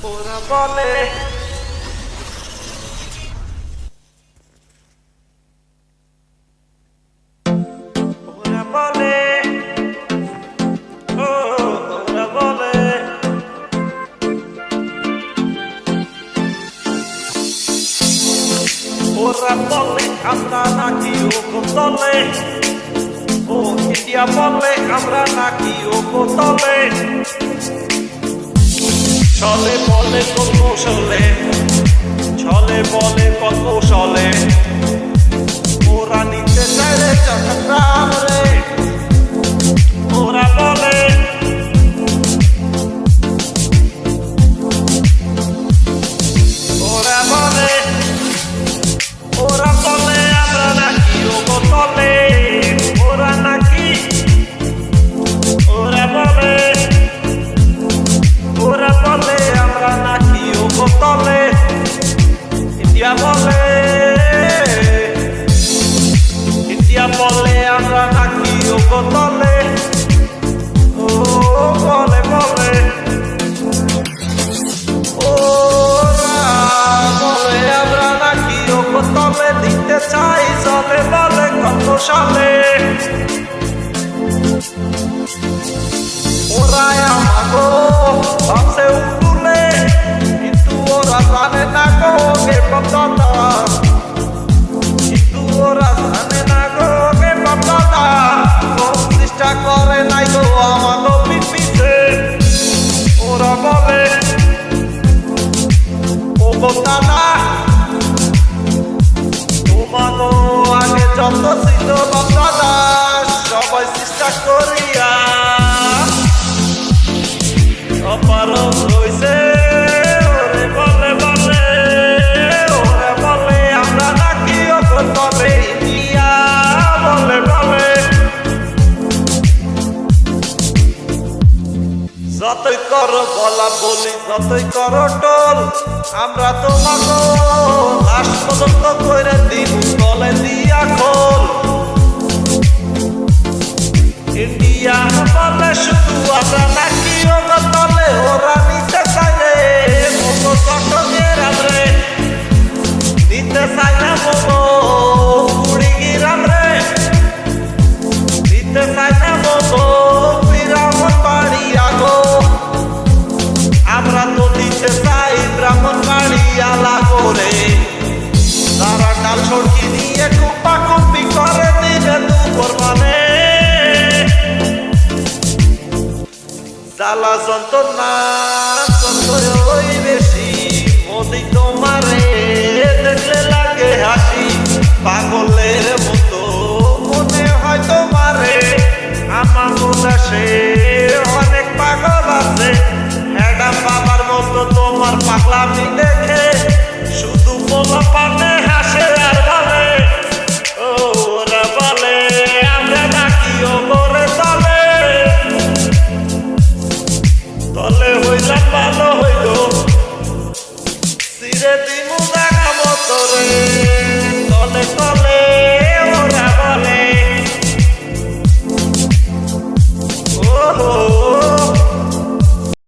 ওরা বলে ওরা বলে ও ওরা বলে ওরা বলে আমরা নাকি ও বোতলে ও ইন্ডিয়া বলে আমরা নাকি ও বোতলে ছলে বলে কৌশলে ছলে বলে কৌশলে ওরা নিতে চাইলে চট্টগ্রাম রে ওরা বলে ওরা বলে ওরা বলে আমরা নাকি ও বোতলে ওরা নাকি ওরা বলে ওরা বলে আমরা নাকি ও বোতলে ইন্ডিয়া বলে আমরা নাকি ও বোতলে ও বলে বলে ওরা বলে আমরা নাকি ও বোতলে দিতে চাই চলে বলে কত সালে ওরা আমাগো ভাবছে উঠুলে কিন্তু ওরা জানে না গো গে কথাটা কিন্তু ওরা জানে না গো গে কথাটা চেষ্টা করে নাই গো আমাগো পিছে ওরা বলে ও কথাটা তোমাগো আগে যত ছিল কথাটা সবাই চেষ্টা করিয়া অপারক হইছে ওরে বলে বলে ওরে বলে আমরা নাকি ও বোতলে ইন্ডিয়া বলে বলে যতই করো বলা বলি যতই করো টোল আমরা তোমাকে লাশ পর্যন্ত করে দিন তলে দিয়া খোল ইন্ডিয়া বলে শুধু আমরা নাকি ও বোতলে ওরা নিতে চাইলে মোমো চট্টগ্রাম রে নিতে চাই না মোমো কুড়িগ্রাম রে নিতে চাই না মোমো ব্রাহ্মণবাড়িয়া গো আমরা তো নিতে চাই ব্রাহ্মণবাড়িয়া করে তারা ডাল সড়কি নিয়ে কুপা কুপি করে দিলে দুপুর মানে জ্বালা যন্ত্রণা যতই বেশি মোদি তোমারে দেখলে লাগে হাসি পাগলের মতো মনে হয় তোমারে আমার দেশে অনেক পাগল আছে একটা বাবার মতো তোমার পাগলামি দেখে শুধু বলা পানে হাসে আর বলে ওরা বলে আমরা নাকি ও করে তলে তলে হইলাম ভালো হইল সিরে দিমু দেখা মতো রে